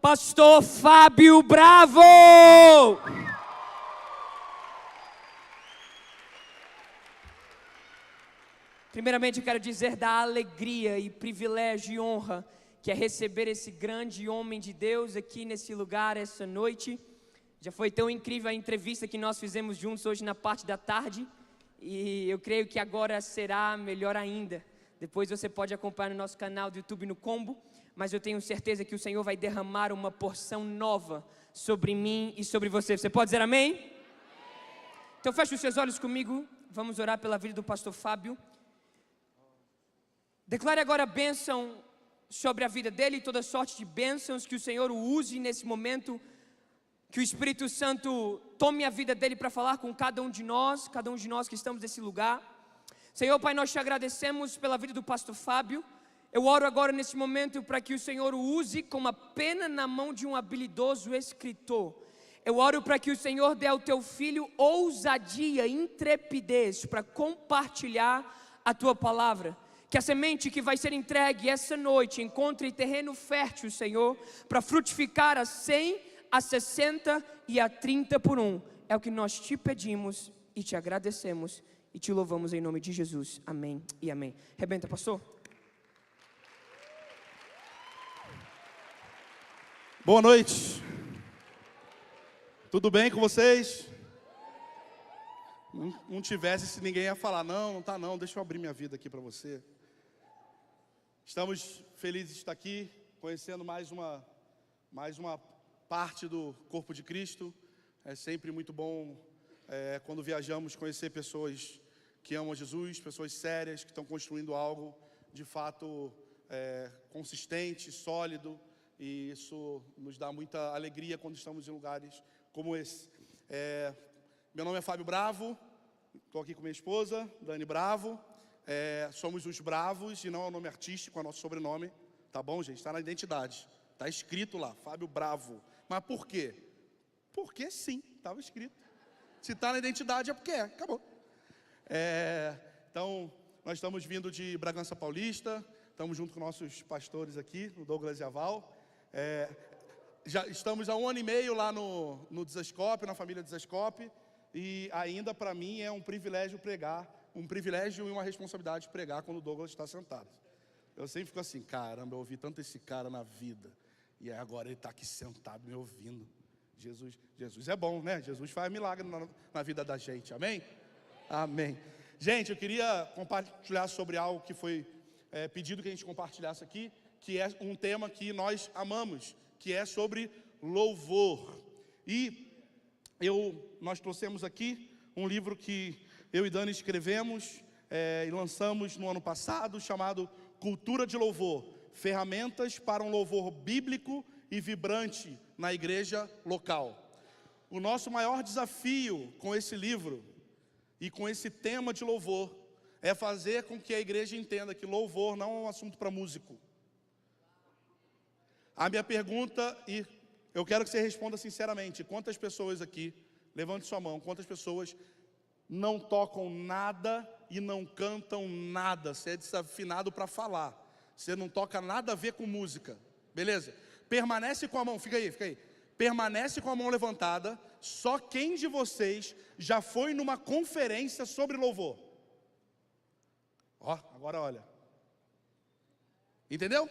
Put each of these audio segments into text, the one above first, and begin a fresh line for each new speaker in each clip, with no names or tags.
Pastor Fábio Bravo. Primeiramente eu quero dizer da alegria e privilégio e honra que é receber esse grande homem de Deus aqui nesse lugar essa noite. Já foi tão incrível a entrevista que nós fizemos juntos hoje na parte da tarde, e eu creio que agora será melhor ainda. Depois você pode acompanhar no nosso canal do YouTube no Combo, mas eu tenho certeza que o Senhor vai derramar uma porção nova sobre mim e sobre você. Você pode dizer amém? Amém. Então feche os seus olhos comigo, vamos orar pela vida do pastor Fábio. Declare agora a bênção sobre a vida dele, toda sorte de bênçãos, que o Senhor o use nesse momento, que o Espírito Santo tome a vida dele para falar com cada um de nós que estamos nesse lugar. Senhor Pai, nós te agradecemos pela vida do pastor Fábio. Eu oro agora nesse momento para que o Senhor o use como a pena na mão de um habilidoso escritor. Eu oro para que o Senhor dê ao teu filho ousadia, intrepidez para compartilhar a tua palavra. Que a semente que vai ser entregue essa noite encontre terreno fértil, Senhor, para frutificar a 100, a 60 e a 30 por 1. É o que nós te pedimos e te agradecemos e te louvamos em nome de Jesus. Amém e amém. Rebenta, pastor.
Boa noite. Tudo bem com vocês? Não tivesse se ninguém ia falar, não tá não, deixa eu abrir minha vida aqui para você. Estamos felizes de estar aqui, conhecendo mais uma parte do corpo de Cristo. É sempre muito bom quando viajamos conhecer pessoas que amam Jesus, pessoas sérias, que estão construindo algo de fato consistente, sólido. E isso nos dá muita alegria quando estamos em lugares como esse. Meu nome é Fábio Bravo, estou aqui com minha esposa, Dani Bravo. Somos os Bravos e não é o nome artístico, é o nosso sobrenome. Tá bom, gente? Está na identidade. Está escrito lá, Fábio Bravo. Mas por quê? Porque sim, estava escrito. Se está na identidade é porque acabou. Então, nós estamos vindo de Bragança Paulista. Estamos junto com nossos pastores aqui, o Douglas e a Val. Já estamos há 1 ano e meio lá no Desascope, na família Desascope. E ainda para mim é um privilégio pregar. Um privilégio e uma responsabilidade de pregar quando o Douglas está sentado. Eu sempre fico assim, caramba, eu ouvi tanto esse cara na vida. E agora ele está aqui sentado me ouvindo. Jesus é bom, né? Jesus faz milagre na vida da gente, amém? Amém. Gente, eu queria compartilhar sobre algo que foi pedido que a gente compartilhasse aqui, que é um tema que nós amamos, que é sobre louvor. E nós trouxemos aqui um livro que eu e Dani escrevemos e lançamos no ano passado, chamado Cultura de Louvor, ferramentas para um louvor bíblico e vibrante na igreja local. O nosso maior desafio com esse livro e com esse tema de louvor é fazer com que a igreja entenda que louvor não é um assunto para músico. A minha pergunta, e eu quero que você responda sinceramente, quantas pessoas aqui, levante sua mão, quantas pessoas não tocam nada e não cantam nada? Você é desafinado para falar, você não toca nada a ver com música, beleza? Permanece com a mão, fica aí. Permanece com a mão levantada, só quem de vocês já foi numa conferência sobre louvor? Ó, agora olha. Entendeu?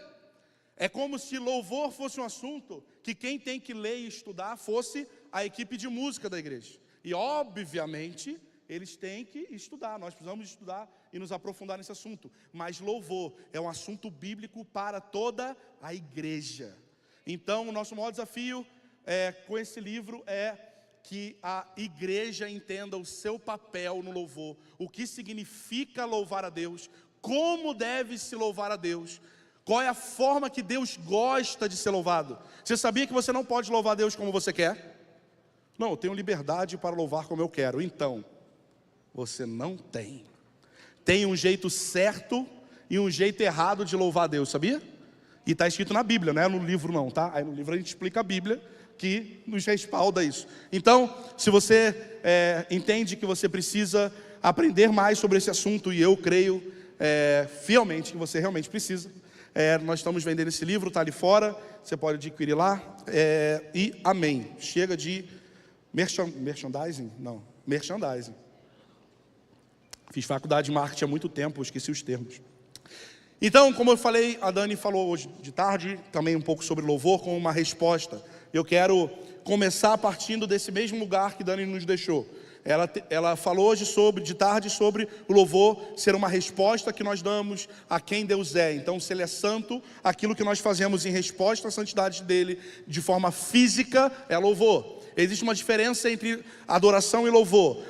É como se louvor fosse um assunto que quem tem que ler e estudar fosse a equipe de música da igreja. E obviamente eles têm que estudar, nós precisamos estudar e nos aprofundar nesse assunto. Mas louvor é um assunto bíblico para toda a igreja. Então o nosso maior desafio com esse livro é que a igreja entenda o seu papel no louvor, o que significa louvar a Deus, como deve se louvar a Deus, qual é a forma que Deus gosta de ser louvado. Você sabia que você não pode louvar a Deus como você quer? Não, eu tenho liberdade para louvar como eu quero. Então, você não tem. Tem um jeito certo e um jeito errado de louvar a Deus, sabia? E está escrito na Bíblia, não é no livro não, tá? Aí no livro a gente explica a Bíblia, que nos respalda isso. Então, se você entende que você precisa aprender mais sobre esse assunto, e eu creio fielmente que você realmente precisa, Nós estamos vendendo esse livro, está ali fora, você pode adquirir lá. E amém. Chega de merchandising? Não, merchandising. Fiz faculdade de marketing há muito tempo, esqueci os termos. Então, como eu falei, a Dani falou hoje de tarde, também um pouco sobre louvor, com uma resposta. Eu quero começar partindo desse mesmo lugar que Dani nos deixou. Ela falou hoje de tarde sobre o louvor ser uma resposta que nós damos a quem Deus é. Então, se Ele é santo, aquilo que nós fazemos em resposta à santidade dEle, de forma física, é louvor. Existe uma diferença entre adoração e louvor.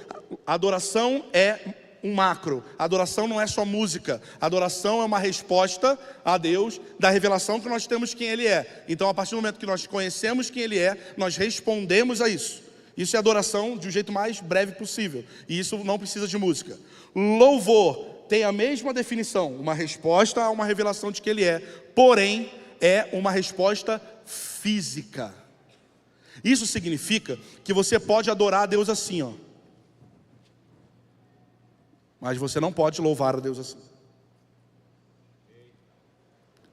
Adoração é um macro. Adoração não é só música. Adoração é uma resposta a Deus da revelação que nós temos quem Ele é. Então, a partir do momento que nós conhecemos quem Ele é, nós respondemos a isso. Isso é adoração de um jeito mais breve possível. E isso não precisa de música. Louvor tem a mesma definição, uma resposta a uma revelação de que Ele é, porém é uma resposta física. Isso significa que você pode adorar a Deus assim, ó. Mas você não pode louvar a Deus assim.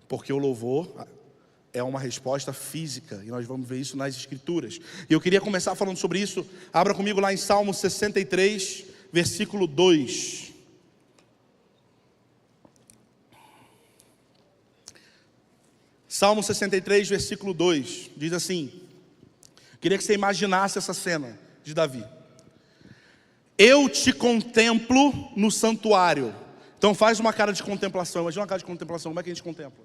Porque o louvor é uma resposta física. E nós vamos ver isso nas Escrituras. E eu queria começar falando sobre isso. Abra comigo lá em Salmo 63, versículo 2. Salmo 63, versículo 2. Diz assim. Queria que você imaginasse essa cena de Davi. Eu te contemplo no santuário. Então faz uma cara de contemplação. Imagina uma cara de contemplação. Como é que a gente contempla?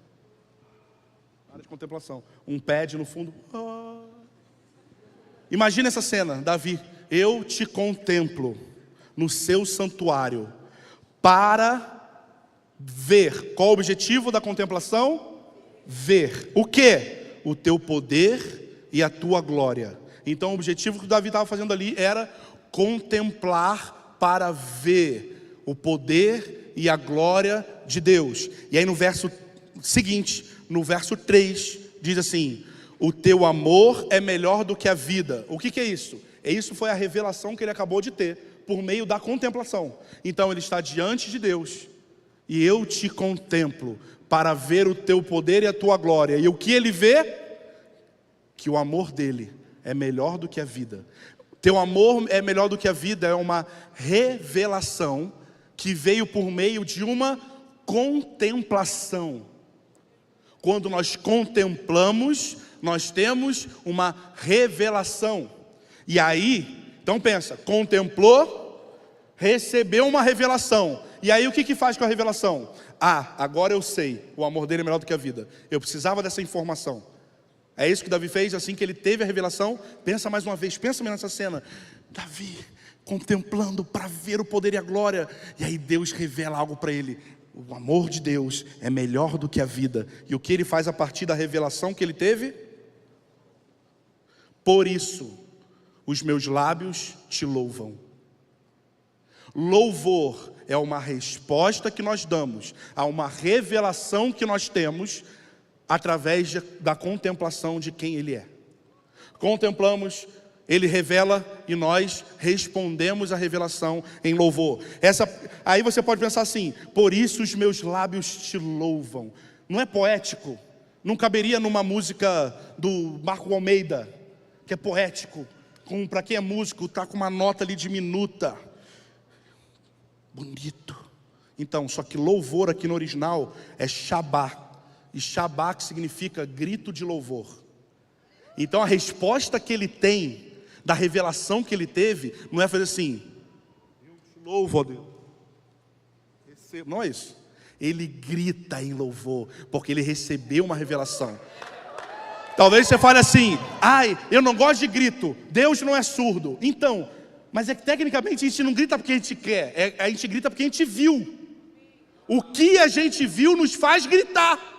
Cara de contemplação. Um pad no fundo. Imagina essa cena, Davi. Eu te contemplo no seu santuário para ver. Qual o objetivo da contemplação? Ver. O quê? O teu poder e a tua glória. Então o objetivo que o Davi estava fazendo ali era contemplar para ver o poder e a glória de Deus. E aí no verso seguinte, no verso 3, diz assim: o teu amor é melhor do que a vida. O que é isso? Isso foi a revelação que ele acabou de ter por meio da contemplação. Então ele está diante de Deus e eu te contemplo para ver o teu poder e a tua glória. E o que ele vê? Que o amor dele é melhor do que a vida. Teu amor é melhor do que a vida é uma revelação que veio por meio de uma contemplação. Quando nós contemplamos, nós temos uma revelação. E aí, então pensa, contemplou, recebeu uma revelação. E aí o que faz com a revelação? Agora eu sei, o amor dele é melhor do que a vida. Eu precisava dessa informação. É isso que Davi fez, assim que ele teve a revelação. Pensa mais uma vez, pensa nessa cena. Davi contemplando para ver o poder e a glória. E aí Deus revela algo para ele. O amor de Deus é melhor do que a vida. E o que ele faz a partir da revelação que ele teve? Por isso, os meus lábios te louvam. Louvor é uma resposta que nós damos a uma revelação que nós temos através da contemplação de quem Ele é. Contemplamos, Ele revela e nós respondemos à revelação em louvor. Aí você pode pensar assim: por isso os meus lábios te louvam. Não é poético? Não caberia numa música do Marco Almeida, que é poético, para quem é músico, está com uma nota ali diminuta. Bonito. Então, só que louvor aqui no original é Shabá. E Shabá que significa grito de louvor. Então a resposta que ele tem, da revelação que ele teve, não é fazer assim: eu te louvo, ó Deus. Não é isso. Ele grita em louvor, porque ele recebeu uma revelação. Talvez você fale assim: eu não gosto de grito, Deus não é surdo. Então, mas é que tecnicamente a gente não grita porque a gente quer, a gente grita porque a gente viu. O que a gente viu nos faz gritar.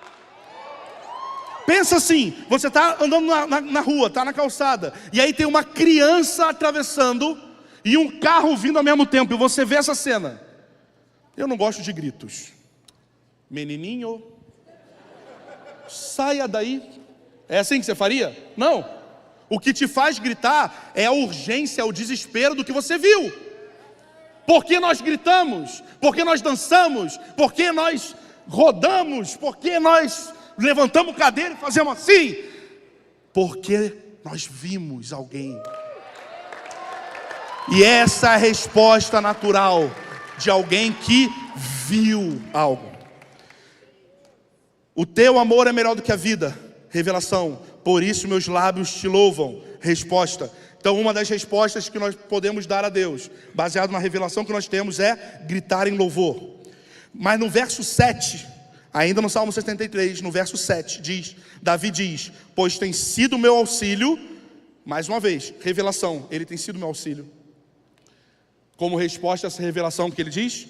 Pensa assim, você está andando na rua, está na calçada, e aí tem uma criança atravessando e um carro vindo ao mesmo tempo, e você vê essa cena. Eu não gosto de gritos. Menininho, saia daí. É assim que você faria? Não. O que te faz gritar é a urgência, é o desespero do que você viu. Por que nós gritamos? Por que nós dançamos? Por que nós rodamos? Por que nós levantamos cadeira e fazemos assim? Porque nós vimos alguém. E essa é a resposta natural de alguém que viu algo. O teu amor é melhor do que a vida. Revelação. Por isso meus lábios te louvam. Resposta. Então uma das respostas que nós podemos dar a Deus, baseado na revelação que nós temos, é gritar em louvor. Mas no verso 7, ainda no Salmo 73, no verso 7, Davi diz: pois tem sido meu auxílio. Mais uma vez, revelação, ele tem sido meu auxílio. Como resposta a essa revelação que ele diz: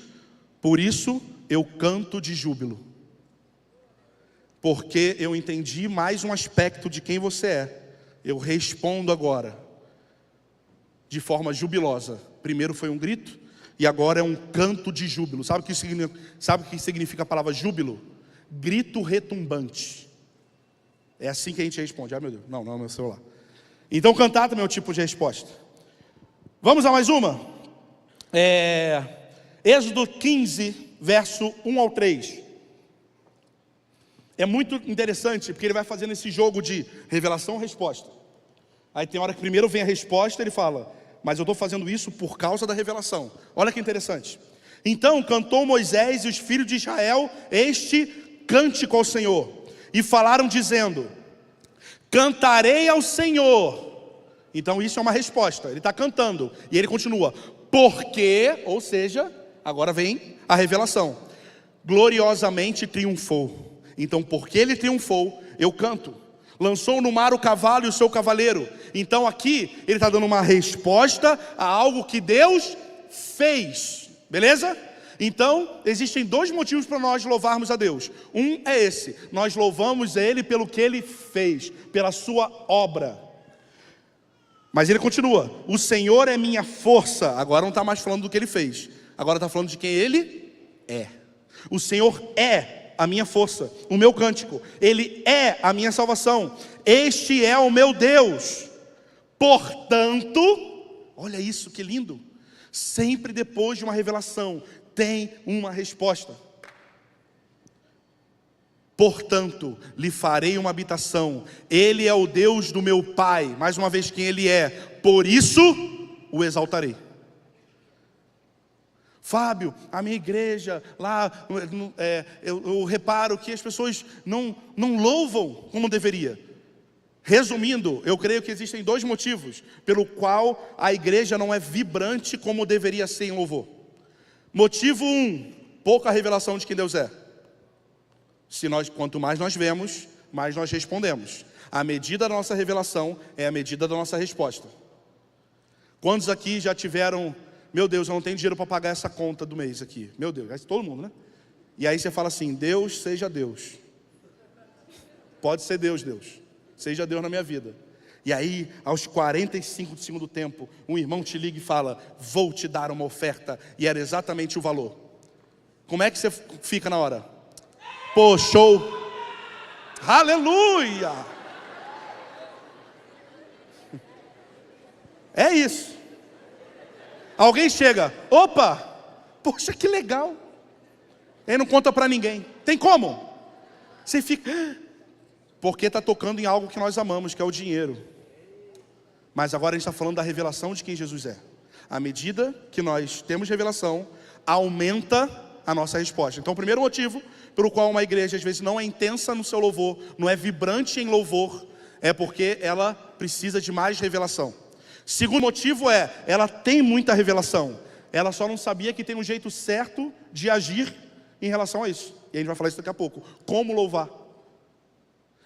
por isso eu canto de júbilo. Porque eu entendi mais um aspecto de quem você é. Eu respondo agora de forma jubilosa. Primeiro foi um grito e agora é um canto de júbilo. Sabe o que significa a palavra júbilo? Grito retumbante. É assim que a gente responde. Ah, meu Deus, não é meu celular. Então cantar também é um tipo de resposta. Vamos a mais uma? Êxodo 15, verso 1 ao 3. É muito interessante, porque ele vai fazendo esse jogo de revelação e resposta. Aí tem hora que primeiro vem a resposta, ele fala: mas eu estou fazendo isso por causa da revelação. Olha que interessante. Então cantou Moisés e os filhos de Israel este cântico ao Senhor, e falaram dizendo: cantarei ao Senhor. Então isso é uma resposta, ele está cantando, e ele continua: porque, ou seja, agora vem a revelação, gloriosamente triunfou. Então porque ele triunfou, eu canto. Lançou no mar o cavalo e o seu cavaleiro. Então aqui ele está dando uma resposta a algo que Deus fez. Beleza? Então existem dois motivos para nós louvarmos a Deus. Um é esse: nós louvamos Ele pelo que Ele fez, pela sua obra. Mas ele continua: o Senhor é minha força. Agora não está mais falando do que Ele fez, agora está falando de quem Ele é. O Senhor é a minha força, o meu cântico. Ele é a minha salvação. Este é o meu Deus. Portanto, olha isso que lindo. Sempre depois de uma revelação tem uma resposta. Portanto, lhe farei uma habitação. Ele é o Deus do meu pai. Mais uma vez, quem Ele é. Por isso o exaltarei. Fábio, a minha igreja lá, eu reparo que as pessoas não louvam como deveria. Resumindo, eu creio que existem dois motivos pelo qual a igreja não é vibrante como deveria ser em louvor. Motivo 1, pouca revelação de quem Deus é. Quanto mais nós vemos, mais nós respondemos. A medida da nossa revelação é a medida da nossa resposta. Quantos aqui já tiveram: meu Deus, eu não tenho dinheiro para pagar essa conta do mês aqui. Meu Deus, todo mundo, né? E aí você fala assim: Deus seja Deus. Pode ser Deus. Seja Deus na minha vida. E aí, aos 45 do segundo tempo, um irmão te liga e fala: vou te dar uma oferta. E era exatamente o valor. Como é que você fica na hora? Pô, show! Aleluia! É isso. Alguém chega: opa, poxa, que legal. Ele não conta para ninguém. Tem como? Você fica... Porque está tocando em algo que nós amamos, que é o dinheiro. Mas agora a gente está falando da revelação de quem Jesus é. À medida que nós temos revelação, aumenta a nossa resposta. Então o primeiro motivo pelo qual uma igreja às vezes não é intensa no seu louvor, não é vibrante em louvor, é porque ela precisa de mais revelação. Segundo motivo é: ela tem muita revelação, ela só não sabia que tem um jeito certo de agir em relação a isso. E a gente vai falar isso daqui a pouco. Como louvar.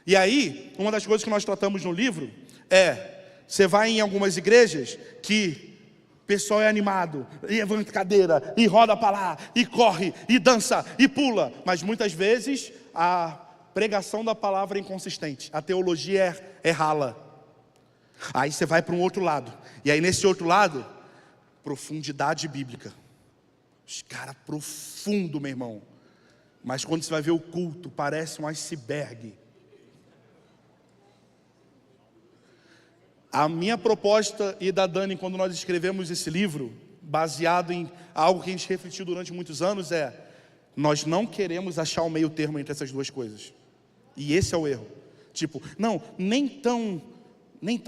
E aí, uma das coisas que nós tratamos no livro é: você vai em algumas igrejas que o pessoal é animado, e levanta cadeira, e roda para lá, e corre, e dança, e pula. Mas muitas vezes a pregação da palavra é inconsistente, a teologia é rala. Aí você vai para um outro lado. E aí nesse outro lado, profundidade bíblica. Os caras profundo, meu irmão. Mas quando você vai ver o culto, parece um iceberg. A minha proposta e da Dani, quando nós escrevemos esse livro, baseado em algo que a gente refletiu durante muitos anos, Nós não queremos achar o meio termo entre essas duas coisas. E esse é o erro. Tipo, não, nem tão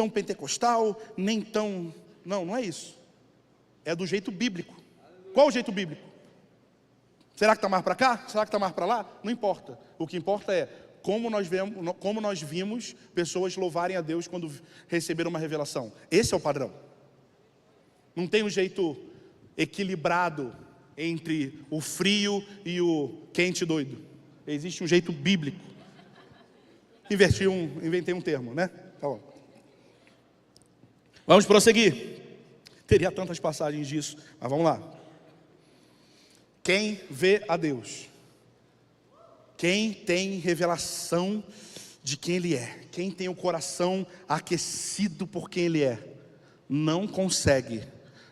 pentecostal, nem tão... Não é isso. É do jeito bíblico. Qual o jeito bíblico? Será que está mais para cá? Será que está mais para lá? Não importa. O que importa é como nós vimos pessoas louvarem a Deus quando receberam uma revelação. Esse é o padrão. Não tem um jeito equilibrado entre o frio e o quente doido. Existe um jeito bíblico. Inventei um termo, né? Tá bom. Vamos prosseguir. Teria tantas passagens disso, mas vamos lá. Quem vê a Deus, quem tem revelação de quem Ele é, quem tem o coração aquecido por quem Ele é, não consegue,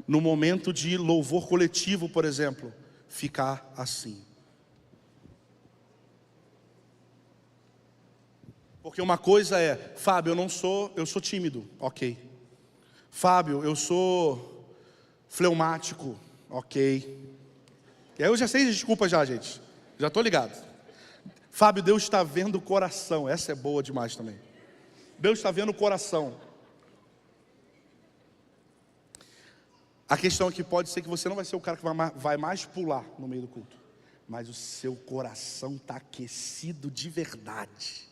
no momento de louvor coletivo, por exemplo, ficar assim. Porque uma coisa é, Fábio, eu sou tímido, ok. Fábio, eu sou fleumático, ok. E aí eu já sei as desculpas já, gente. Já estou ligado. Fábio, Deus está vendo o coração. Essa é boa demais também. Deus está vendo o coração. A questão é que pode ser que você não vai ser o cara que vai mais pular no meio do culto. Mas o seu coração está aquecido de verdade.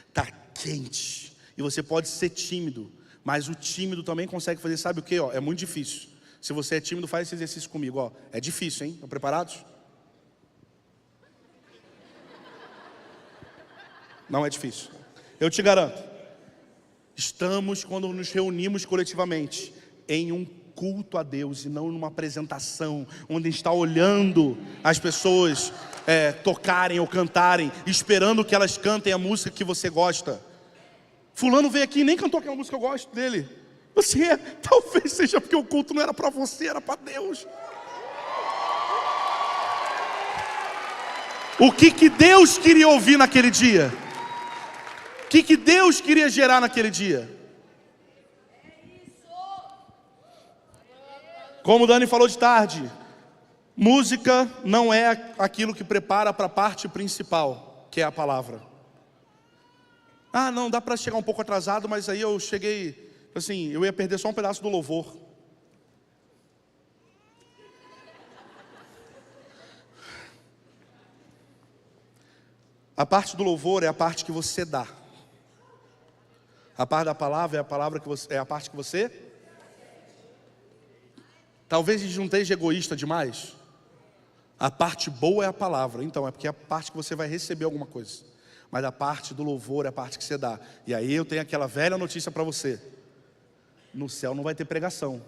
Está quente. E você pode ser tímido. Mas o tímido também consegue fazer, sabe o que? É muito difícil. Se você é tímido, faz esse exercício comigo. É difícil, hein? Estão preparados? Não é difícil. Eu te garanto. Estamos, quando nos reunimos coletivamente, em um culto a Deus e não numa apresentação, onde está olhando as pessoas tocarem ou cantarem, esperando que elas cantem a música que você gosta. Fulano veio aqui e nem cantou aquela música que eu gosto dele. Talvez seja porque o culto não era para você, era para Deus. O que Deus queria ouvir naquele dia? O que Deus queria gerar naquele dia? Como o Dani falou de tarde, música não é aquilo que prepara para a parte principal, que é a palavra. Ah, não, dá para chegar um pouco atrasado, mas aí eu cheguei... Assim, eu ia perder só um pedaço do louvor. A parte do louvor é a parte que você dá. A parte da palavra é a parte que você... Talvez a gente não esteja egoísta demais. A parte boa é a palavra. Então, é porque é a parte que você vai receber alguma coisa. Mas a parte do louvor é a parte que você dá. E aí eu tenho aquela velha notícia para você. No céu não vai ter pregação.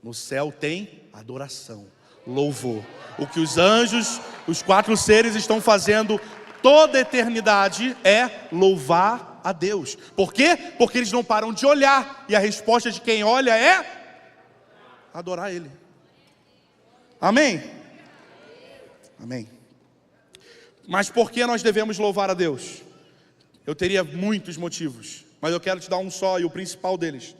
No céu tem adoração, louvor. O que os anjos, os 4 seres estão fazendo toda a eternidade é louvar a Deus. Por quê? Porque eles não param de olhar. E a resposta de quem olha é adorar Ele. Amém? Amém. Mas por que nós devemos louvar a Deus? Eu teria muitos motivos, mas eu quero te dar um só, e o principal deles.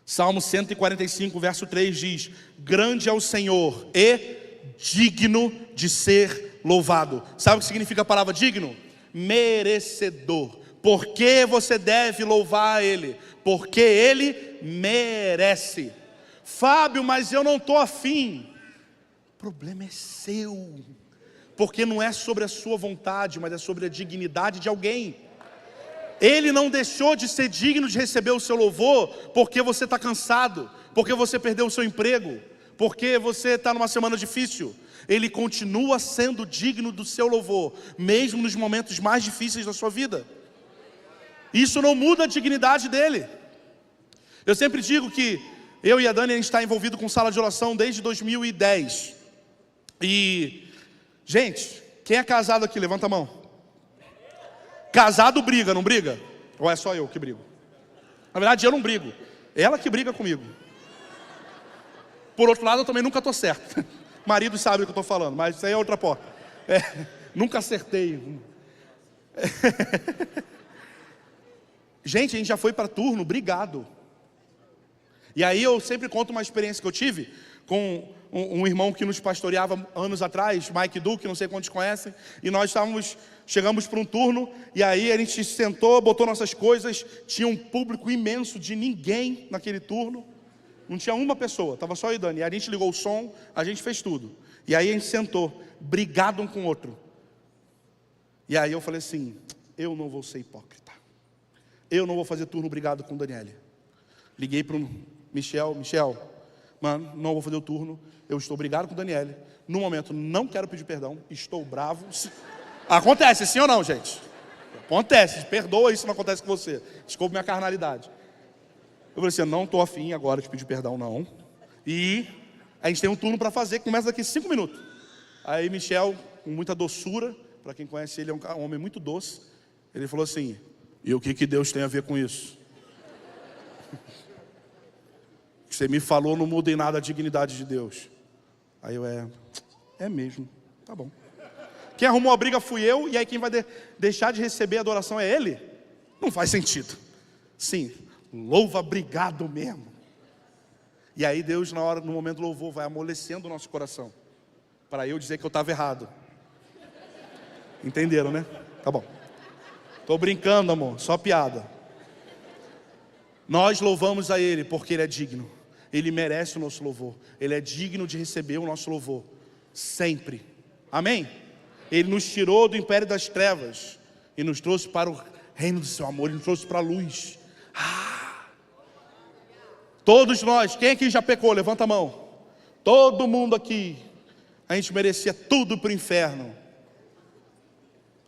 Salmo 145, verso 3 diz: grande é o Senhor e digno de ser louvado. Sabe o que significa a palavra digno? Merecedor. Por que você deve louvar Ele? Porque Ele merece. Fábio, mas eu não estou afim. O problema é seu. Porque não é sobre a sua vontade, mas é sobre a dignidade de alguém. Ele não deixou de ser digno de receber o seu louvor porque você está cansado, porque você perdeu o seu emprego, porque você está numa semana difícil. Ele continua sendo digno do seu louvor, mesmo nos momentos mais difíceis da sua vida. Isso não muda a dignidade dele. Eu sempre digo que eu e a Dani, a gente está envolvido com sala de oração desde 2010. E, gente, quem é casado aqui? Levanta a mão. Casado briga, não briga? Ou é só eu que brigo? Na verdade, eu não brigo. Ela que briga comigo. Por outro lado, eu também nunca estou certo. Marido sabe o que eu estou falando, mas isso aí é outra porta. Nunca acertei. Gente, a gente já foi para turno, brigado. E aí eu sempre conto uma experiência que eu tive com um irmão que nos pastoreava anos atrás, Mike Duque, não sei quantos conhecem, e nós chegamos para um turno, e aí a gente sentou, botou nossas coisas, tinha um público imenso de ninguém naquele turno, não tinha uma pessoa, estava só eu e Dani, e a gente ligou o som, a gente fez tudo, e aí a gente sentou, brigado um com o outro, e aí eu falei assim, eu não vou ser hipócrita, eu não vou fazer turno brigado com Daniele. Liguei para o Michel, mano, não vou fazer o turno, eu estou brigado com o Daniele, no momento não quero pedir perdão, estou bravo. Acontece, sim ou não, gente? Acontece, perdoa isso, não acontece com você. Desculpa minha carnalidade. Eu falei assim, eu não estou afim agora de pedir perdão, não. E a gente tem um turno para fazer, que começa daqui 5 minutos. Aí Michel, com muita doçura, para quem conhece ele, é um homem muito doce, ele falou assim, e o que Deus tem a ver com isso? Você me falou, não muda em nada a dignidade de Deus. Aí eu, é mesmo, tá bom. Quem arrumou a briga fui eu, e aí quem vai deixar de receber a adoração é ele? Não faz sentido. Sim, louva, obrigado mesmo. E aí Deus, no momento do louvor, vai amolecendo o nosso coração, para eu dizer que eu estava errado. Entenderam, né? Tá bom. Estou brincando, amor, só piada. Nós louvamos a Ele porque Ele é digno. Ele merece o nosso louvor. Ele é digno de receber o nosso louvor. Sempre. Amém? Ele nos tirou do império das trevas e nos trouxe para o reino do seu amor. Ele nos trouxe para a luz. Todos nós, quem aqui já pecou? Levanta a mão. Todo mundo aqui. A gente merecia tudo para o inferno.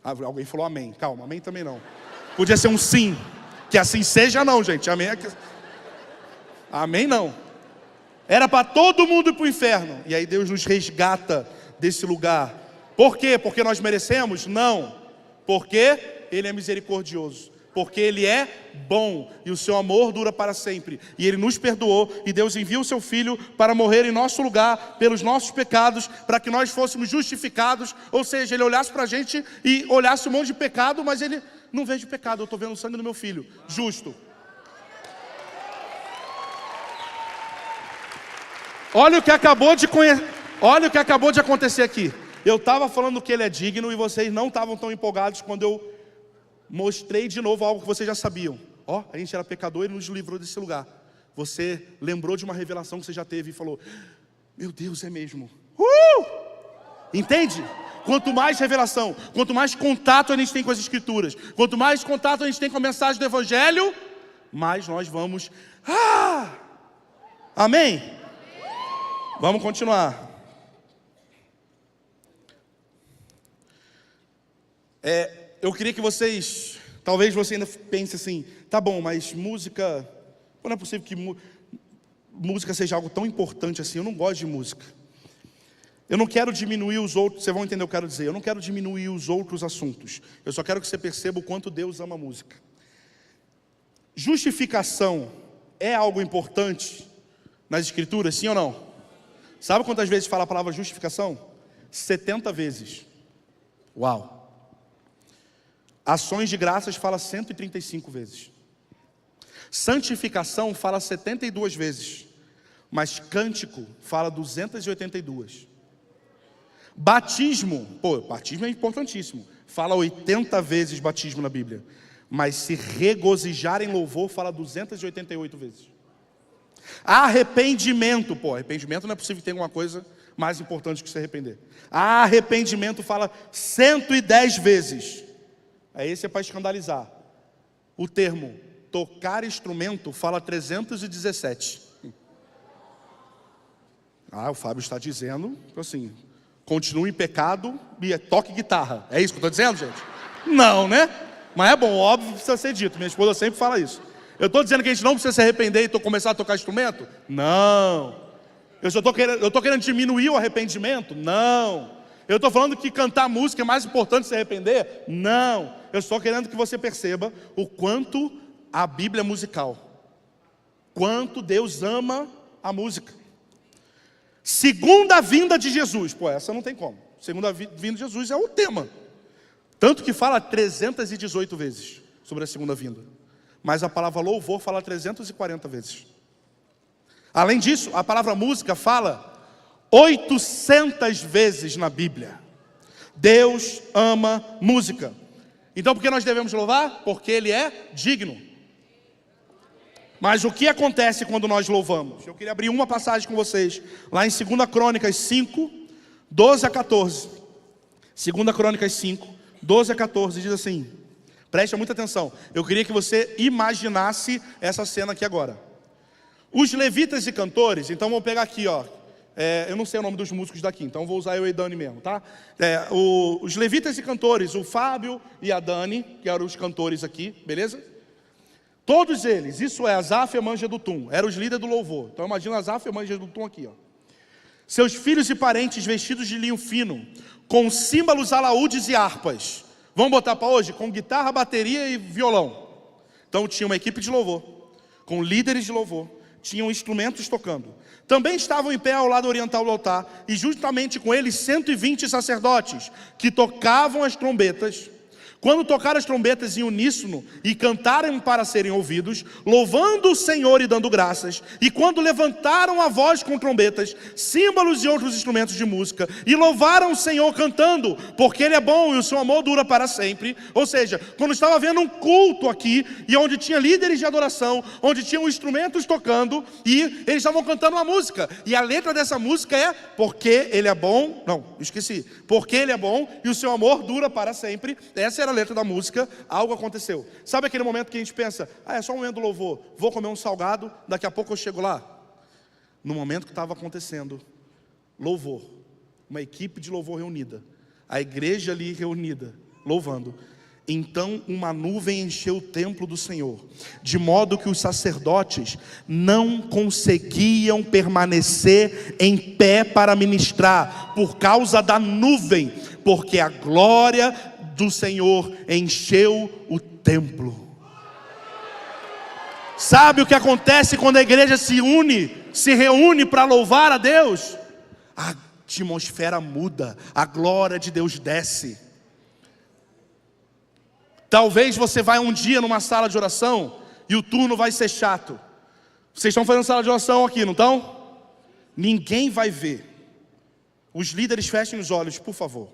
Alguém falou amém. Calma, amém também não. Podia ser um sim. Que assim seja não, gente. Amém. Amém não. Era para todo mundo ir para o inferno. E aí Deus nos resgata desse lugar. Por quê? Porque nós merecemos? Não. Porque Ele é misericordioso. Porque Ele é bom. E o seu amor dura para sempre. E Ele nos perdoou. E Deus envia o seu Filho para morrer em nosso lugar, pelos nossos pecados, para que nós fôssemos justificados. Ou seja, Ele olhasse para a gente e olhasse um monte de pecado, mas Ele não vejo pecado. Eu estou vendo o sangue do meu Filho. Justo. Olha o que acabou de acontecer aqui. Eu estava falando que Ele é digno e vocês não estavam tão empolgados quando eu mostrei de novo algo que vocês já sabiam. A gente era pecador e Ele nos livrou desse lugar. Você lembrou de uma revelação que você já teve e falou, meu Deus, é mesmo. Entende? Quanto mais revelação, quanto mais contato a gente tem com as Escrituras, quanto mais contato a gente tem com a mensagem do Evangelho, mais nós vamos. Amém? Vamos continuar. Eu queria que vocês, talvez você ainda pense assim, tá bom, mas música, não é possível que música seja algo tão importante assim, eu não gosto de música. Eu não quero diminuir os outros, vocês vão entender o que eu quero dizer, eu não quero diminuir os outros assuntos, eu só quero que você perceba o quanto Deus ama a música. Justificação é algo importante nas Escrituras, sim ou não? Sabe quantas vezes fala a palavra justificação? 70 vezes. Uau! Ações de graças fala 135 vezes. Santificação fala 72 vezes. Mas cântico fala 282. Batismo, batismo é importantíssimo. Fala 80 vezes batismo na Bíblia. Mas se regozijar em louvor fala 288 vezes. Arrependimento, arrependimento não é possível que tenha alguma coisa mais importante que se arrepender. Arrependimento fala 110 vezes. Esse é para escandalizar. O termo tocar instrumento fala 317. O Fábio está dizendo, assim, continue em pecado e toque guitarra. É isso que eu estou dizendo, gente? Não, né? Mas é bom, óbvio, precisa ser dito. Minha esposa sempre fala isso. Eu estou dizendo que a gente não precisa se arrepender e começar a tocar instrumento? Não. Eu estou querendo diminuir o arrependimento? Não. Eu estou falando que cantar música é mais importante que se arrepender? Não. Eu estou querendo que você perceba o quanto a Bíblia é musical. Quanto Deus ama a música. Segunda vinda de Jesus. Essa não tem como. Segunda vinda de Jesus é o tema. Tanto que fala 318 vezes sobre a segunda vinda. Mas a palavra louvor fala 340 vezes. Além disso, a palavra música fala 800 vezes na Bíblia. Deus ama música. Então por que nós devemos louvar? Porque Ele é digno. Mas o que acontece quando nós louvamos? Eu queria abrir uma passagem com vocês, lá em 2 Crônicas 5, 12 a 14. 2 Crônicas 5, 12 a 14, diz assim, preste muita atenção. Eu queria que você imaginasse essa cena aqui agora. Os levitas e cantores, então vamos pegar aqui, ó. Eu não sei o nome dos músicos daqui, então vou usar eu e Dani mesmo, tá? Os levitas e cantores, o Fábio e a Dani, que eram os cantores aqui, beleza? Todos eles, isso é Asaf e Emã Jedutum, eram os líderes do louvor. Então imagina Asaf e Emã Jedutum aqui, ó. Seus filhos e parentes vestidos de linho fino, com símbolos, alaúdes e harpas. Vamos botar para hoje? Com guitarra, bateria e violão. Então tinha uma equipe de louvor, com líderes de louvor, tinham instrumentos tocando. Também estavam em pé ao lado oriental do altar, e juntamente com eles 120 sacerdotes, que tocavam as trombetas. Quando tocaram as trombetas em uníssono e cantaram para serem ouvidos, louvando o Senhor e dando graças, e quando levantaram a voz com trombetas, símbolos e outros instrumentos de música, e louvaram o Senhor cantando, porque Ele é bom e o seu amor dura para sempre. Ou seja, quando estava havendo um culto aqui, e onde tinha líderes de adoração, onde tinham instrumentos tocando, e eles estavam cantando uma música, e a letra dessa música é, porque Ele é bom, porque Ele é bom e o seu amor dura para sempre. Essa era a letra da música, algo aconteceu. Sabe aquele momento que a gente pensa, é só um momento do louvor, vou comer um salgado, daqui a pouco eu chego lá. No momento que estava acontecendo, louvor, uma equipe de louvor reunida, a igreja ali reunida, louvando. Então uma nuvem encheu o templo do Senhor, de modo que os sacerdotes não conseguiam permanecer em pé para ministrar, por causa da nuvem, porque a glória do Senhor encheu o templo. Sabe o que acontece quando a igreja se reúne para louvar a Deus? A atmosfera muda, a glória de Deus desce. Talvez você vai um dia numa sala de oração e o turno vai ser chato. Vocês estão fazendo sala de oração aqui, não estão? Ninguém vai ver. Os líderes fechem os olhos, por favor.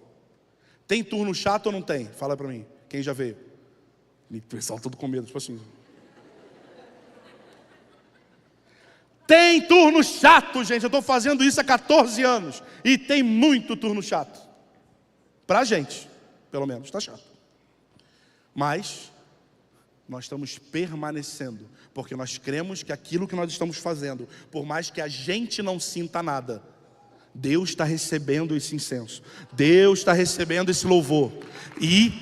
Tem turno chato ou não tem? Fala pra mim, quem já veio? O pessoal todo com medo, tipo assim. Tem turno chato, gente. Eu estou fazendo isso há 14 anos. E tem muito turno chato. Pra gente, pelo menos, está chato. Mas nós estamos permanecendo, porque nós cremos que aquilo que nós estamos fazendo, por mais que a gente não sinta nada, Deus está recebendo esse incenso, Deus está recebendo esse louvor, e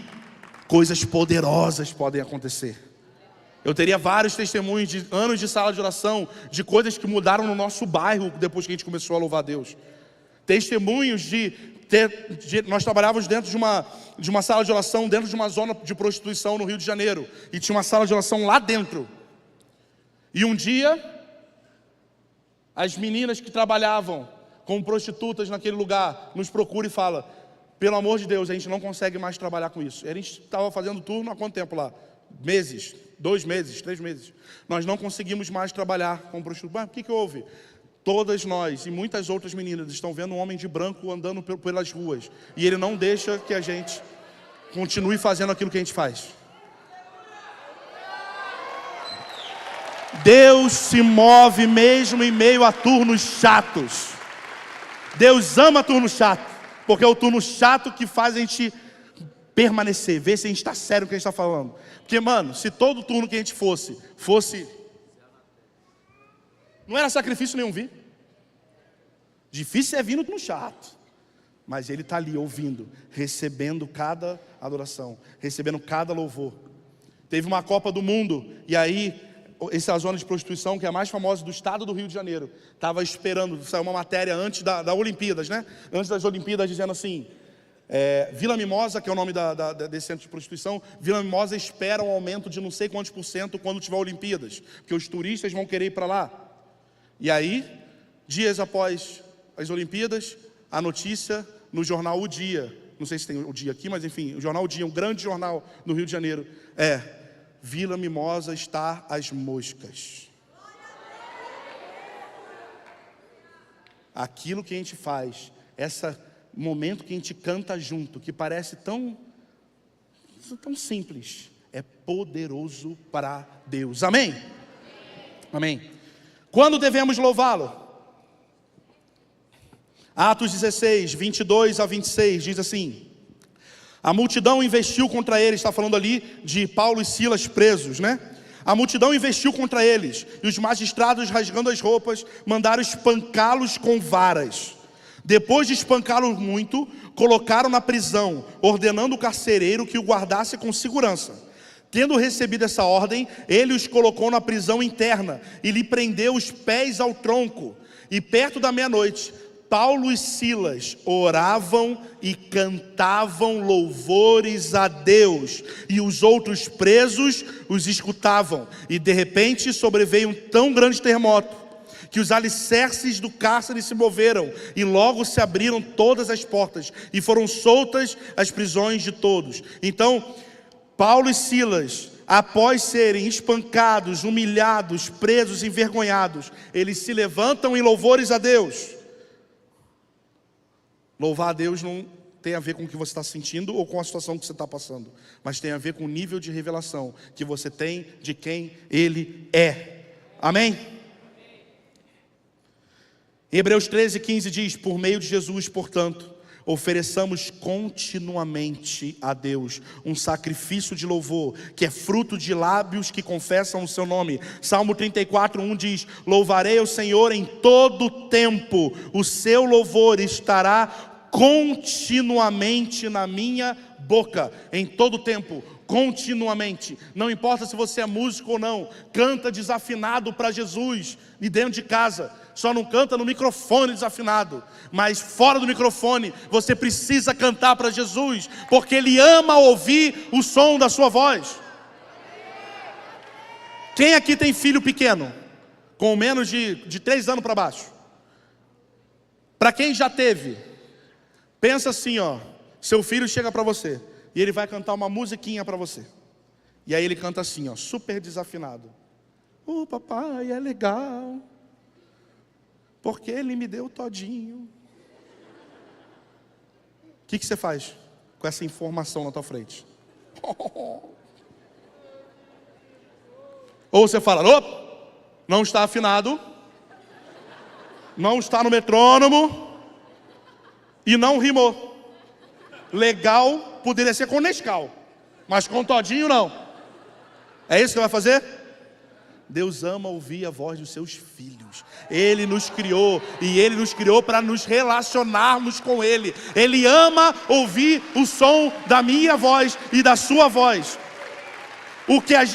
coisas poderosas podem acontecer. Eu teria vários testemunhos de anos de sala de oração, de coisas que mudaram no nosso bairro depois que a gente começou a louvar a Deus. Testemunhos nós trabalhávamos dentro de uma sala de oração, dentro de uma zona de prostituição no Rio de Janeiro, e tinha uma sala de oração lá dentro. E um dia, as meninas que trabalhavam como prostitutas naquele lugar nos procuram e falam, pelo amor de Deus, a gente não consegue mais trabalhar com isso. A gente estava fazendo turno há quanto tempo lá? Meses, 2 meses, 3 meses. Nós não conseguimos mais trabalhar com prostitutas. Mas o que houve? Todas nós e muitas outras meninas estão vendo um homem de branco andando pelas ruas, e ele não deixa que a gente continue fazendo aquilo que a gente faz. Deus se move mesmo em meio a turnos chatos. Deus ama turno chato, porque é o turno chato que faz a gente permanecer, ver se a gente está sério no que a gente está falando. Porque, mano, se todo turno que a gente fosse, não era sacrifício nenhum vir. Difícil é vir no turno chato, mas ele está ali ouvindo, recebendo cada adoração, recebendo cada louvor. Teve uma Copa do Mundo, e aí essa zona de prostituição, que é a mais famosa do estado do Rio de Janeiro, estava esperando, saiu uma matéria antes da Olimpíadas, né? Antes das Olimpíadas, dizendo assim, Vila Mimosa, que é o nome desse centro de prostituição, Vila Mimosa espera um aumento de não sei quantos % quando tiver Olimpíadas, porque os turistas vão querer ir para lá. E aí, dias após as Olimpíadas, a notícia no jornal O Dia, não sei se tem o Dia aqui, mas enfim, o jornal O Dia, um grande jornal no Rio de Janeiro, Vila Mimosa está às moscas. aquilo que a gente faz, esse momento que a gente canta junto, que parece tão simples, é poderoso para Deus. Amém? Amém. Quando devemos louvá-lo? Atos 16, 22 a 26, diz assim: a multidão investiu contra eles, está falando ali de Paulo e Silas presos, né? A multidão investiu contra eles, e os magistrados, rasgando as roupas, mandaram espancá-los com varas. Depois de espancá-los muito, colocaram na prisão, ordenando o carcereiro que o guardasse com segurança. Tendo recebido essa ordem, ele os colocou na prisão interna e lhe prendeu os pés ao tronco. E perto da meia-noite, Paulo e Silas oravam e cantavam louvores a Deus, e os outros presos os escutavam. E de repente sobreveio um tão grande terremoto, que os alicerces do cárcere se moveram, e logo se abriram todas as portas, e foram soltas as prisões de todos. Então, Paulo e Silas, após serem espancados, humilhados, presos, envergonhados, eles se levantam em louvores a Deus. Louvar a Deus não tem a ver com o que você está sentindo ou com a situação que você está passando, mas tem a ver com o nível de revelação que você tem de quem Ele é. Amém? Hebreus 13:15 diz: por meio de Jesus, portanto, ofereçamos continuamente a Deus um sacrifício de louvor, que é fruto de lábios que confessam o seu nome. Salmo 34:1 diz: louvarei ao Senhor em todo tempo, o seu louvor estará continuamente na minha boca. Em todo tempo, continuamente. Não importa se você é músico ou não, canta desafinado para Jesus e dentro de casa. Só não canta no microfone desafinado, mas fora do microfone você precisa cantar para Jesus, porque Ele ama ouvir o som da sua voz. Quem aqui tem filho pequeno, com menos de 3 anos para baixo? Para quem já teve, pensa assim, ó, seu filho chega para você e ele vai cantar uma musiquinha para você. E aí ele canta assim, ó, super desafinado. Papai é legal, porque ele me deu todinho. O que você faz com essa informação na tua frente? Ou você fala: opa, não está afinado, não está no metrônomo e não rimou. Legal poderia ser com Nescau, mas com todinho não. É isso que vai fazer? Deus ama ouvir a voz dos seus filhos. Ele nos criou, e Ele nos criou para nos relacionarmos com Ele. Ele ama ouvir o som da minha voz e da sua voz.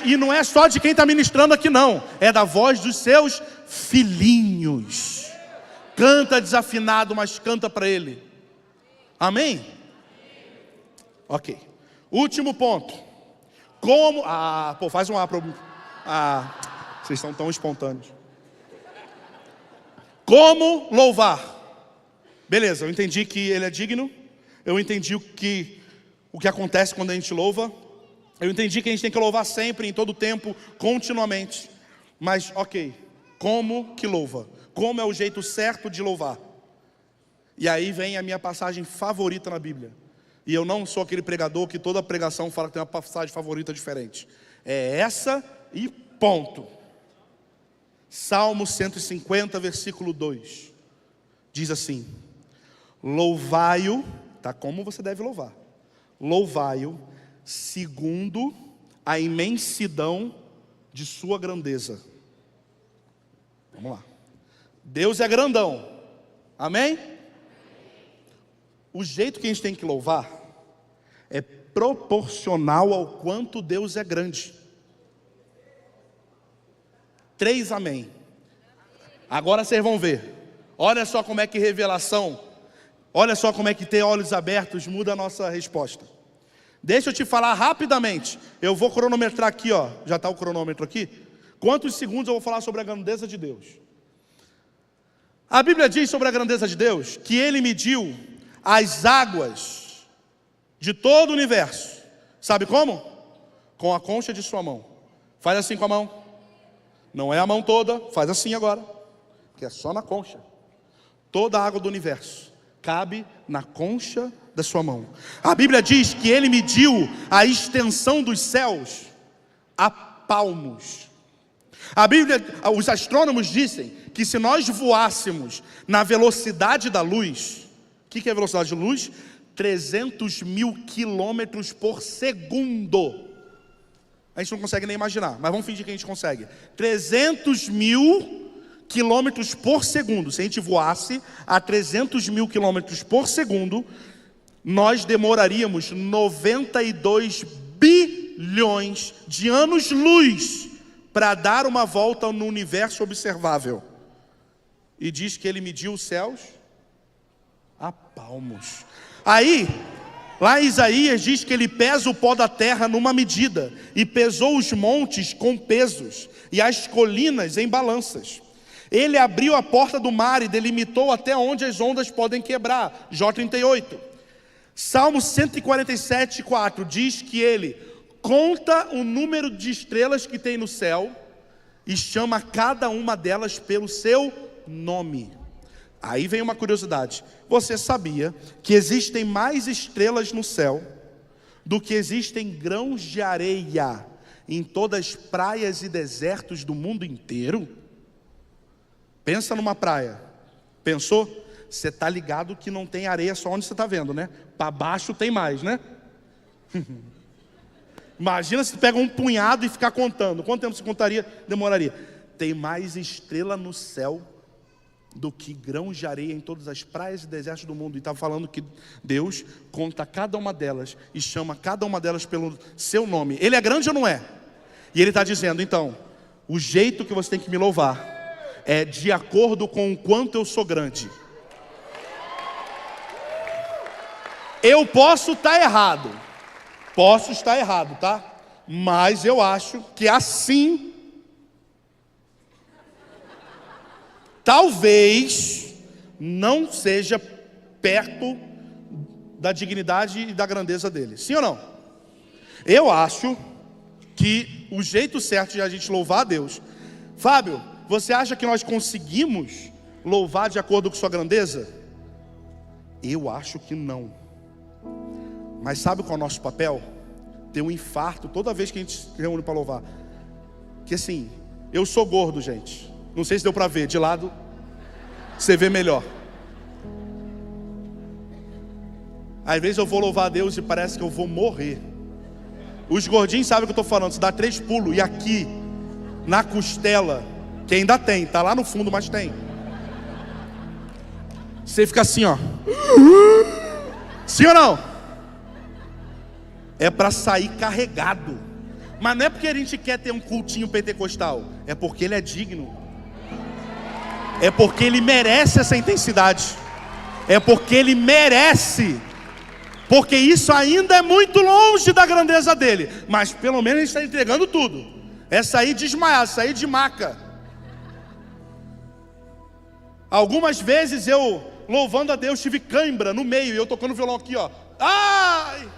E não é só de quem está ministrando aqui não, é da voz dos seus filhinhos. Canta desafinado, mas canta para Ele. Amém? Ok. Último ponto. Como... faz um A para... vocês estão tão espontâneos. Como louvar? Beleza, eu entendi que Ele é digno. Eu entendi o que acontece quando a gente louva. Eu entendi que a gente tem que louvar sempre, em todo tempo, continuamente. Mas, ok, como que louva? Como é o jeito certo de louvar? E aí vem a minha passagem favorita na Bíblia. E eu não sou aquele pregador que toda pregação fala que tem uma passagem favorita diferente. É essa e ponto. Salmo 150, versículo 2. Diz assim: louvai-o, tá, como você deve louvar. Louvai-o segundo a imensidão de sua grandeza. Vamos lá. Deus é grandão. Amém? O jeito que a gente tem que louvar é proporcional ao quanto Deus é grande. 3 amém. Agora vocês vão ver. Olha só como é que revelação, olha só como é que ter olhos abertos muda a nossa resposta. Deixa eu te falar rapidamente. Eu vou cronometrar aqui, ó. Já está o cronômetro aqui. Quantos segundos eu vou falar sobre a grandeza de Deus? A Bíblia diz sobre a grandeza de Deus que Ele mediu as águas de todo o universo. Sabe como? Com a concha de sua mão. Faz assim com a mão. Não é a mão toda, faz assim agora, que é só na concha. toda a água do universo cabe na concha da sua mão. A Bíblia diz que ele mediu a extensão dos céus a palmos. A Bíblia, os astrônomos dizem que se nós voássemos na velocidade da luz, o que é a velocidade da luz? 300 mil quilômetros por segundo. A gente não consegue nem imaginar, mas vamos fingir que a gente consegue. 300 mil quilômetros por segundo. Se a gente voasse a 300 mil quilômetros por segundo, nós demoraríamos 92 bilhões de anos-luz para dar uma volta no universo observável. E diz que ele mediu os céus a palmos. Aí, lá em Isaías diz que ele pesa o pó da terra numa medida, e pesou os montes com pesos, e as colinas em balanças. Ele abriu a porta do mar e delimitou até onde as ondas podem quebrar. Jó 38. Salmo 147, 4 diz que ele conta o número de estrelas que tem no céu e chama cada uma delas pelo seu nome. Aí vem uma curiosidade. Você sabia que existem mais estrelas no céu do que existem grãos de areia em todas as praias e desertos do mundo inteiro? Pensa numa praia. Pensou? Você está ligado que não tem areia só onde você está vendo, né? Para baixo tem mais, né? Imagina se pega um punhado e ficar contando. Quanto tempo você contaria? Demoraria. Tem mais estrela no céu do que grãos de areia em todas as praias e desertos do mundo. E estava falando que Deus conta cada uma delas e chama cada uma delas pelo seu nome. Ele é grande ou não é? E ele está dizendo, então, o jeito que você tem que me louvar é de acordo com o quanto eu sou grande. Eu posso estar errado. Posso estar errado, tá? Mas eu acho que assim, talvez não seja perto da dignidade e da grandeza dele. Sim ou não? Eu acho que o jeito certo de a gente louvar a Deus... Fábio, você acha que nós conseguimos louvar de acordo com sua grandeza? Eu acho que não. Mas sabe qual é o nosso papel? Ter um infarto toda vez que a gente se reúne para louvar. Que assim, eu sou gordo, gente. Não sei se deu para ver, de lado você vê melhor. Às vezes eu vou louvar a Deus e parece que eu vou morrer. Os gordinhos sabem o que eu estou falando. Você dá 3 pulos e aqui, na costela, que ainda tem, tá lá no fundo, mas tem. Você fica assim, ó. Sim ou não? É para sair carregado. Mas não é porque a gente quer ter um cultinho pentecostal. É porque ele é digno. É porque ele merece essa intensidade. É porque ele merece. Porque isso ainda é muito longe da grandeza dele. Mas pelo menos ele está entregando tudo. É sair desmaiado, sair de maca. Algumas vezes eu, louvando a Deus, tive cãibra no meio. E eu tocando violão aqui, ó. Ai!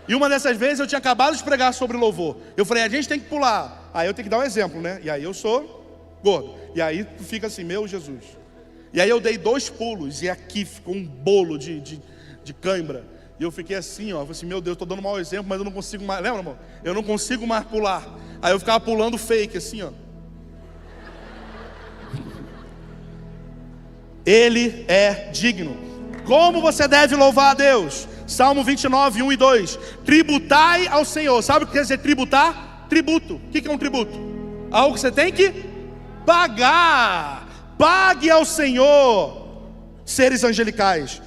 E uma dessas vezes eu tinha acabado de pregar sobre louvor. Eu falei, a gente tem que pular. Aí eu tenho que dar um exemplo, né? E aí eu sou gordo. E aí tu fica assim, meu Jesus. E aí eu dei 2 pulos. E aqui ficou um bolo de cãibra. E eu fiquei assim, ó. Eu falei assim, meu Deus, estou dando um mau exemplo, mas eu não consigo mais. Lembra, amor? Eu não consigo mais pular. Aí eu ficava pulando fake, assim, ó. Ele é digno. Como você deve louvar a Deus? Salmo 29, 1 e 2. Tributai ao Senhor. Sabe o que quer dizer tributar? Tributo. O que é um tributo? Algo que você tem que pagar. Pague ao Senhor, seres angelicais.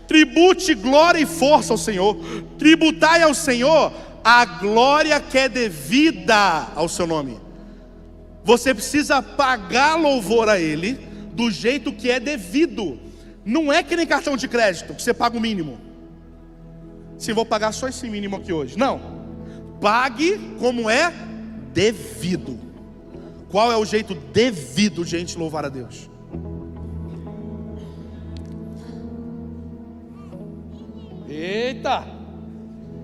Tribute glória e força ao Senhor. Tributai ao Senhor a glória que é devida ao seu nome. Você precisa pagar louvor a Ele do jeito que é devido. Não é que nem cartão de crédito, que você paga o mínimo. Sim, vou pagar só esse mínimo aqui hoje. Não. Pague como é devido. Qual é o jeito devido de a gente louvar a Deus? Eita!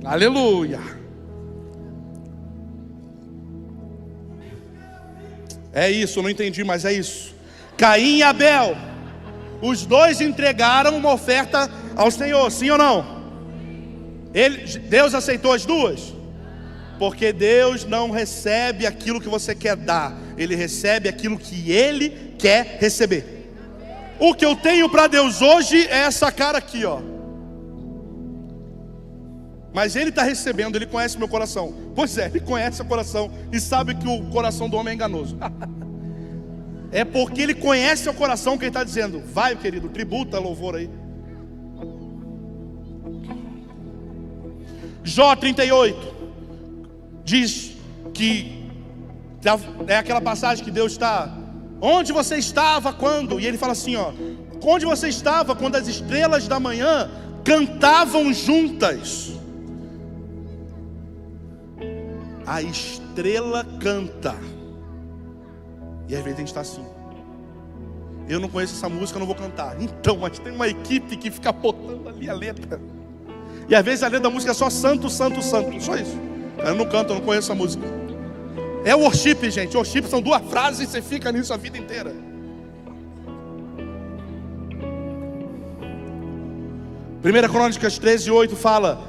Aleluia! É isso, eu não entendi, mas é isso. Caim e Abel Os dois entregaram uma oferta ao Senhor, sim ou não? Deus aceitou as duas? Porque Deus não recebe aquilo que você quer dar, Ele recebe aquilo que Ele quer receber. O que eu tenho para Deus hoje é essa cara aqui, ó. Mas Ele está recebendo, Ele conhece meu coração. Pois é, Ele conhece o coração e sabe que o coração do homem é enganoso. É porque Ele conhece o coração que Ele está dizendo: vai, querido, tributa louvor aí. Jó 38 diz que é aquela passagem que Deus está: onde você estava quando? E ele fala assim, ó: onde você estava quando as estrelas da manhã cantavam juntas? A estrela canta. E às vezes a gente está assim: eu não conheço essa música, eu não vou cantar. Então, mas tem uma equipe que fica botando ali a letra. E às vezes a letra da música é só santo, santo, santo. Só isso. Eu não canto, eu não conheço a música. É worship, gente. Worship são 2 frases e você fica nisso a vida inteira. Primeira Crônicas 13:8 fala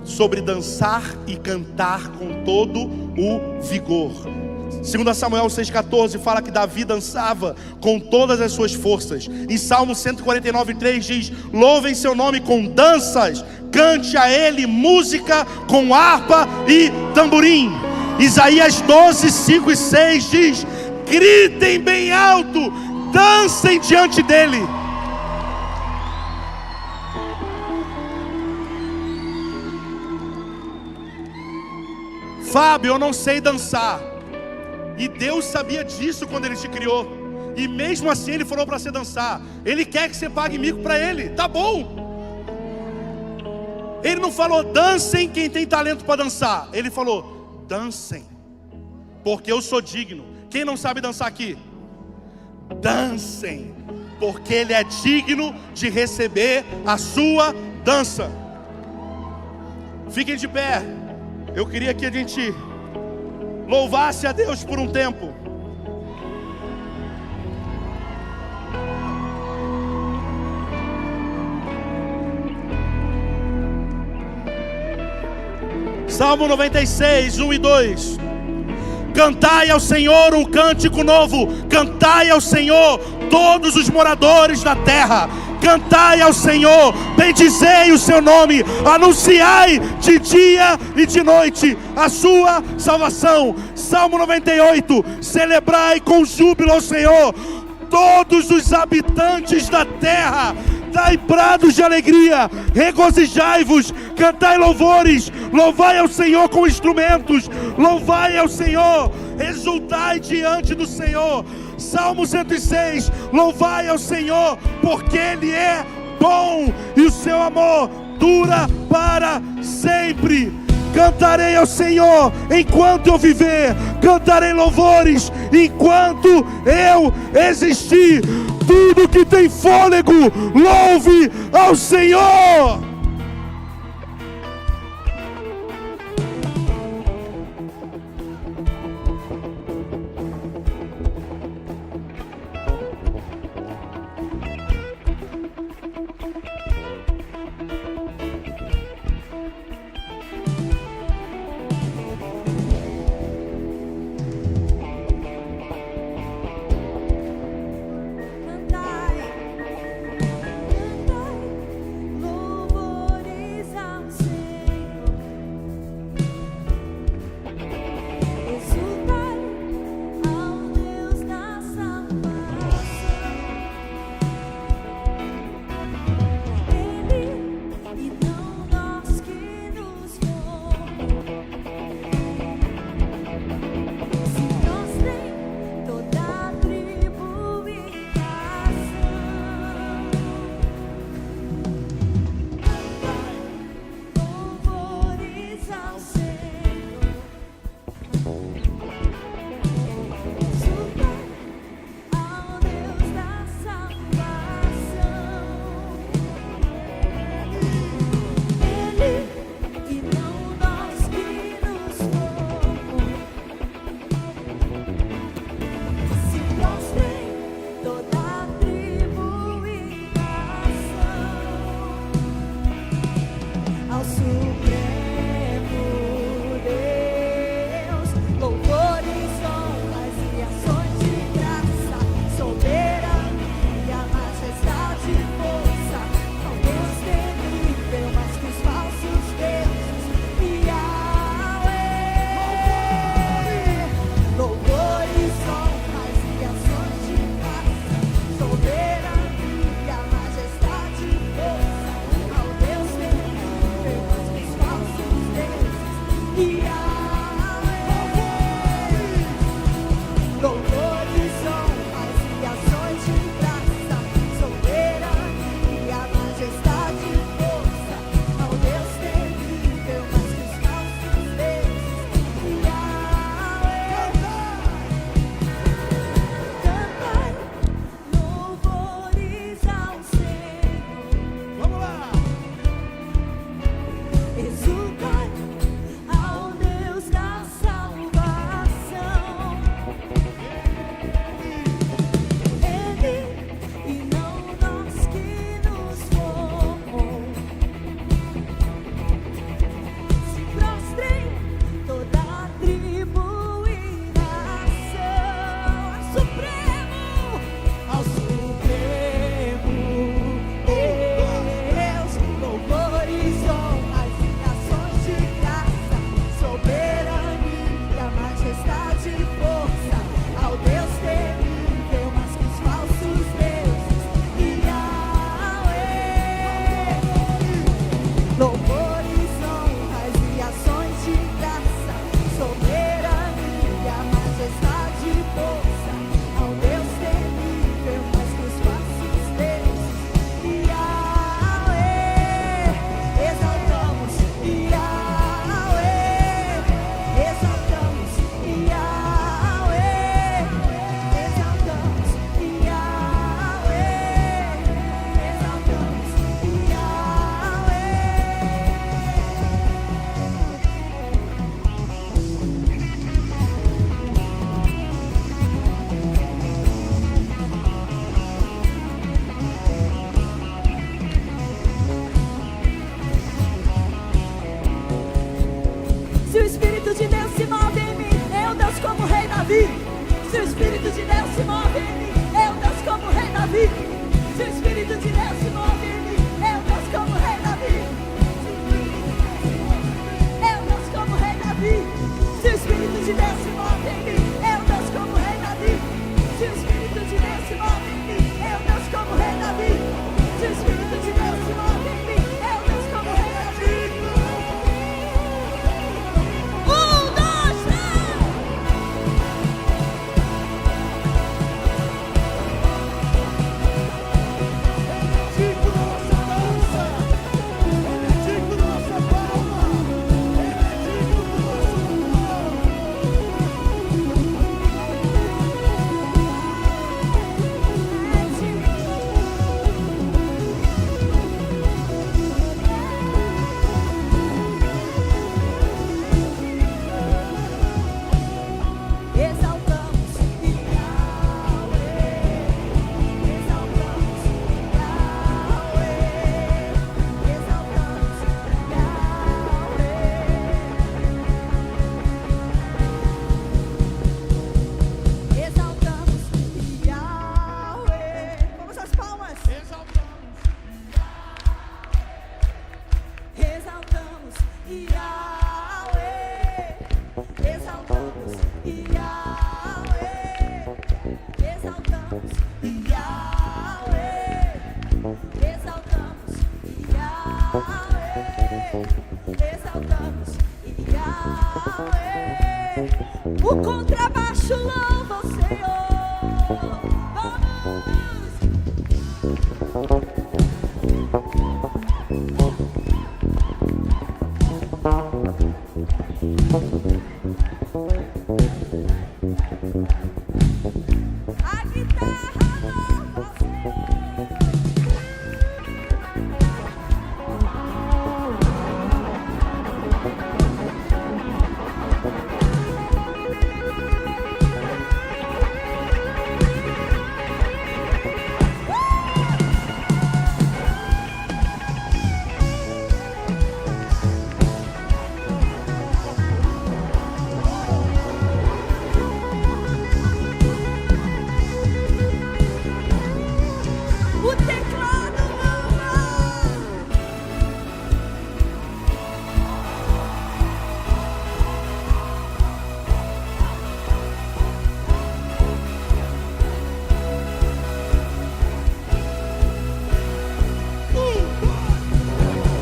sobre dançar e cantar com todo o vigor. 2 Samuel 6,14 fala que Davi dançava com todas as suas forças. Em Salmo 149:3 diz: louvem seu nome com danças, cante a Ele música com harpa e tamborim. Isaías 12:5 e 6 diz: gritem bem alto, dancem diante dEle. Fábio, eu não sei dançar. E Deus sabia disso quando Ele te criou. E mesmo assim Ele falou para você dançar. Ele quer que você pague mico para Ele. Tá bom. Ele não falou dancem quem tem talento para dançar. Ele falou dancem, porque eu sou digno. Quem não sabe dançar aqui? Dancem, porque Ele é digno de receber a sua dança. Fiquem de pé. Eu queria que a gente louvasse a Deus por um tempo. Salmo 96, 1 e 2. Cantai ao Senhor um cântico novo. Cantai ao Senhor todos os moradores da terra. Cantai ao Senhor, bendizei o seu nome, anunciai de dia e de noite a sua salvação. Salmo 98, celebrai com júbilo ao Senhor, todos os habitantes da terra, dai prados de alegria, regozijai-vos, cantai louvores, louvai ao Senhor com instrumentos, louvai ao Senhor, exultai diante do Senhor. Salmo 106, louvai ao Senhor, porque Ele é bom e o seu amor dura para sempre. Cantarei ao Senhor enquanto eu viver, cantarei louvores enquanto eu existir. Tudo que tem fôlego, louve ao Senhor.
Louvor A guitarra louva o teclado louva.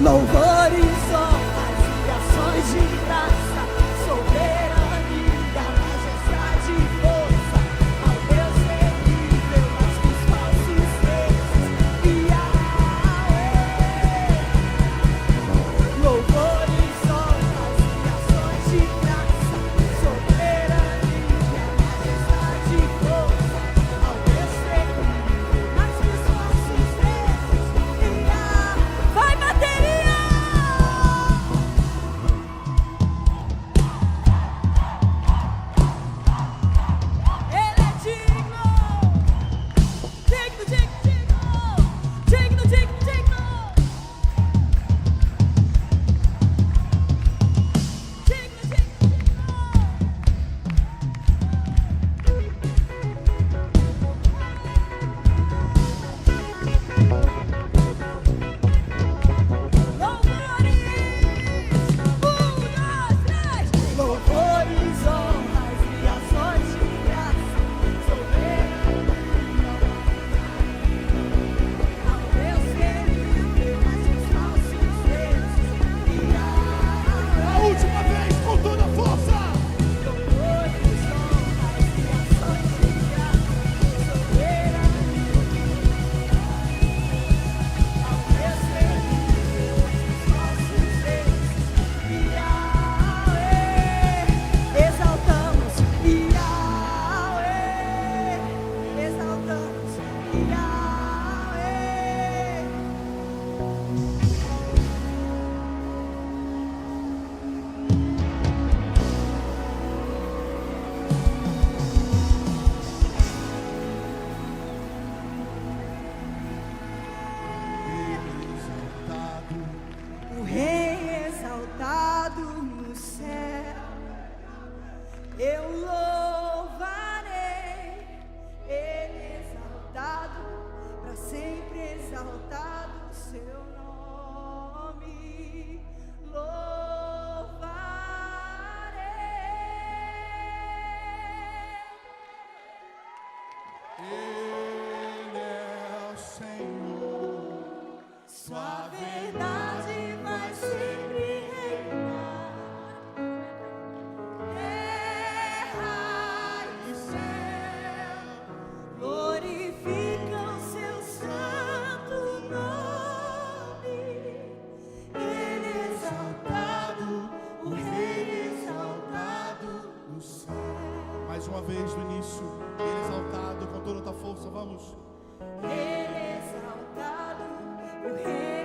Louvores, honras e ações de graça, soberania, majestade e força, ao Deus terrível, mas dos falsos deuses, e louvores, honras e ações de graça, soberania, majestade e força, ao Deus terrível, mas dos falsos deuses, e vai bateria! Ele é digno, digno, digno, digno, digno, digno, digno, louvores, honras e ações de graça, soberania, ao Deus terrível, mas os falsos deuses,
A última vez, com toda a força.
louvores, honras e ações de graça, soberania, ao Deus terrível, mas os falsos deuses, exaltamos Yahweh, exaltamos Yahweh. O Rei exaltado no céu, eu louvarei. Ele exaltado, para sempre exaltado o seu nome. Louvarei.
Ele é o Senhor.
Sua verdade vai sempre reinar. Terra e céu glorificam seu santo nome. Ele exaltado, o Rei exaltado no céu.
Mais uma vez do início, ele exaltado com toda a tua força, vamos.
Ele exaltado, o Rei